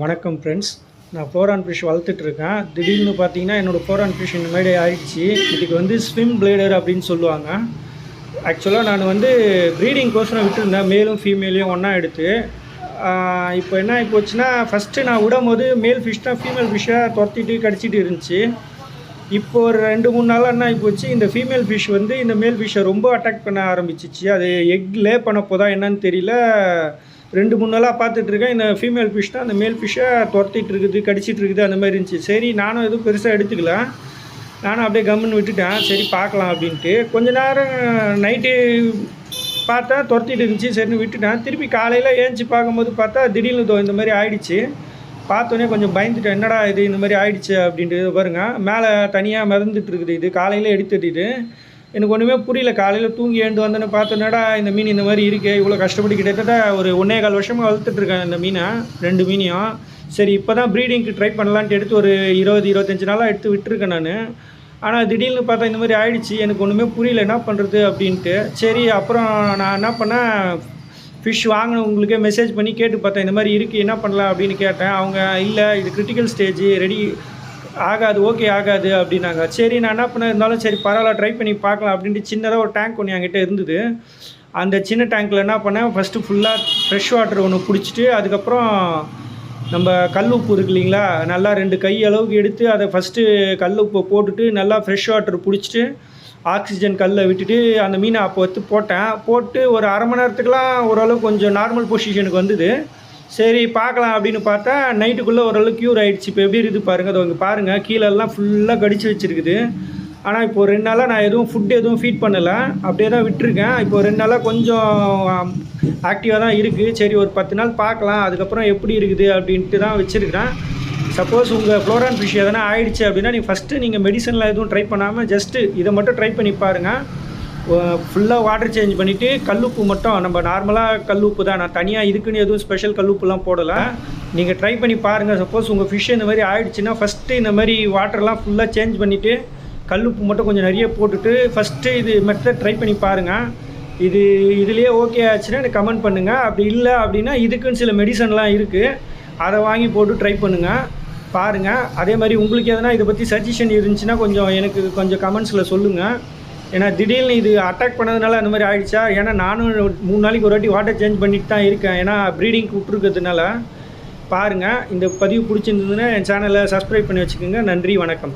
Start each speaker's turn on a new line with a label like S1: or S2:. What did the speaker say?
S1: வணக்கம் ஃப்ரெண்ட்ஸ். நான் Foron fish வளர்த்துட்ருக்கேன். திடீர்னு பார்த்தீங்கன்னா என்னோடய ஃபோரான் ஃபிஷ் இந்த மாதிரி ஆயிடுச்சு. இதுக்கு வந்து ஸ்விம் பிளேடர் அப்படின்னு சொல்லுவாங்க. ஆக்சுவலாக நான் வந்து ப்ரீடிங்கோசரம் விட்டுருந்தேன், மேலும் ஃபீமேலையும் ஒன்றா எடுத்து. இப்போ என்ன ஆகி போச்சுன்னா, ஃபஸ்ட்டு நான் விடும்போது மேல் ஃபிஷ் தான் ஃபீமேல் ஃபிஷ்ஷை துரத்திட்டு கடிச்சிட்டு இருந்துச்சு. இப்போ ஒரு 2-3 நாளாக என்ன ஆகி போச்சு, இந்த ஃபீமேல் ஃபிஷ் வந்து இந்த மேல் ஃபிஷ்ஷை ரொம்ப அட்டாக் பண்ண ஆரம்பிச்சிச்சு. அது எக் லே பண்ண போதா என்னன்னு தெரியல. 2-3 நாளாக பார்த்துட்ருக்கேன், இந்த ஃபீமேல் ஃபிஷ் தான் அந்த மேல் ஃபிஷ்ஷை துரத்திட்டு இருக்குது, கடிச்சிட்டு இருக்குது, அந்த மாதிரி இருந்துச்சு. சரி, நானும் எதுவும் பெருசாக எடுத்துக்கல, நானும் அப்படியே கம்முன்னு விட்டுட்டேன். சரி பார்க்கலாம் அப்படின்ட்டு கொஞ்ச நேரம் நைட்டு பார்த்தா துரத்திட்டு இருந்துச்சு. சரின்னு விட்டுட்டேன். திருப்பி காலையில் ஏஞ்சி பார்க்கும்போது பார்த்தா திடீர்னு இந்த மாதிரி ஆயிடுச்சு. பார்த்தோன்னே கொஞ்சம் பயந்துட்டேன், என்னடா இது இந்த மாதிரி ஆயிடுச்சு அப்படின்ட்டு. பாருங்கள், மேலே தனியாக மிதந்துட்டு இருக்குது. இது காலையில் எடுத்துட்டு எனக்கு ஒன்றுமே புரியல. காலையில் தூங்கி எழுந்து வந்தோன்னே பார்த்தோன்னடா இந்த மீன் இந்த மாதிரி இருக்கே, இவ்வளோ கஷ்டப்பட்டு கிட்டத்தட்ட ஒரு 1.25 வருஷமாக வளர்த்துட்ருக்கேன் இந்த மீனை, 2 மீனையும். சரி, இப்போ தான் ப்ரீடிங்க்கு ட்ரை பண்ணலான்ட்டு எடுத்து ஒரு 20-25 நாளாக எடுத்து விட்டுருக்கேன் நான். ஆனால் திடீர்னு பார்த்தா இந்த மாதிரி ஆயிடுச்சு. எனக்கு ஒன்றுமே புரியல என்ன பண்ணுறது அப்படின்ட்டு. சரி, அப்புறம் நான் என்ன பண்ணேன், ஃபிஷ் வாங்கினவங்களுக்கே மெசேஜ் பண்ணி கேட்டு பார்த்தேன், இந்த மாதிரி இருக்குது என்ன பண்ணலாம் அப்படின்னு கேட்டேன். அவங்க இல்லை, இது கிரிட்டிக்கல் ஸ்டேஜ், ரெடி ஆகாது, ஓகே ஆகாது அப்படின்னாங்க. சரி, நான் என்ன பண்ண இருந்தாலும் சரி பரவாயில்ல, ட்ரை பண்ணி பார்க்கலாம் அப்படின்ட்டு சின்னதாக ஒரு டேங்க் ஒன்று என்கிட்ட இருந்தது. அந்த சின்ன டேங்க்கில் என்ன பண்ணேன், ஃபஸ்ட்டு ஃபுல்லாக ஃப்ரெஷ் வாட்டர் ஒன்று பிடிச்சிட்டு, அதுக்கப்புறம் நம்ம கல் உப்பு இருக்கு இல்லைங்களா, நல்லா 2 கை அளவுக்கு எடுத்து அதை ஃபஸ்ட்டு கல் உப்பை போட்டுட்டு நல்லா ஃப்ரெஷ் வாட்டர் பிடிச்சிட்டு ஆக்சிஜன் கல்லை விட்டுட்டு அந்த மீனை அப்போ எடுத்து போட்டு ஒரு அரை மணி நேரத்துக்குலாம் ஓரளவுக்கு கொஞ்சம் நார்மல் பொசிஷனுக்கு வந்தது. சரி பார்க்கலாம் அப்படின்னு பார்த்தா நைட்டுக்குள்ளே ஓரளவுக்கு க்யூர் ஆகிடுச்சு. இப்போ எப்படி இருக்குது பாருங்கள், அதை இங்கே பாருங்கள், கீழெல்லாம் ஃபுல்லாக கடிச்சு வச்சுருக்குது. ஆனால் இப்போது 2 நாளாக நான் எதுவும் ஃபீட் பண்ணலை, அப்படியே தான் விட்டுருக்கேன். இப்போது 2 நாளாக கொஞ்சம் ஆக்டிவாக தான் இருக்குது. சரி, ஒரு 10 நாள் பார்க்கலாம், அதுக்கப்புறம் எப்படி இருக்குது அப்படின்ட்டு தான் வச்சுருக்கிறேன். சப்போஸ் உங்கள் ஃப்ளோரான் ஃபிஷ் எதனா ஆயிடுச்சு அப்படின்னா நீங்கள் மெடிசனில் எதுவும் ட்ரை பண்ணாமல் ஜஸ்ட்டு இதை மட்டும் ட்ரை பண்ணி பாருங்கள். ஃபுல்லாக வாட்டர் சேஞ்ச் பண்ணிவிட்டு கல்லுப்பு மட்டும், நம்ம நார்மலாக கல்லுப்பு தான், நான் தனியாக இதுக்குன்னு எதுவும் ஸ்பெஷல் கல்லுப்புலாம் போடலை. நீங்கள் ட்ரை பண்ணி பாருங்கள். சப்போஸ் உங்கள் ஃபிஷ் இந்த மாதிரி ஆயிடுச்சுன்னா ஃபஸ்ட்டு இந்த மாதிரி வாட்டர்லாம் ஃபுல்லாக சேஞ்ச் பண்ணிவிட்டு கல்லுப்பு மட்டும் கொஞ்சம் நிறைய போட்டுட்டு ஃபஸ்ட்டு இது மெத்தட் ட்ரை பண்ணி பாருங்கள். இதுலேயே ஓகே ஆச்சுன்னா எனக்கு கமெண்ட் பண்ணுங்கள். அப்படி இல்லை அப்படின்னா இதுக்குன்னு சில மெடிசன்லாம் இருக்குது, அதை வாங்கி போட்டு ட்ரை பண்ணுங்கள், பாருங்கள். அதே மாதிரி உங்களுக்கு எதனா இதை பற்றி சஜஷன் இருந்துச்சுன்னா எனக்கு கொஞ்சம் கமெண்ட்ஸில் சொல்லுங்கள். ஏன்னா திடீர்னு இது அட்டாக் பண்ணதுனால அந்த மாதிரி ஆகிடுச்சா, ஏன்னா நானும் 3 நாளைக்கு ஒரு வாட்டி வாட்டர் சேஞ்ச் பண்ணிட்டு தான் இருக்கேன், ஏன்னா ப்ரீடிங்க்கு விட்டுருக்கிறதுனால. பாருங்கள், இந்த பதிவு பிடிச்சிருந்ததுன்னா என் சேனலை சப்ஸ்கிரைப் பண்ணி வச்சுக்கோங்க. நன்றி, வணக்கம்.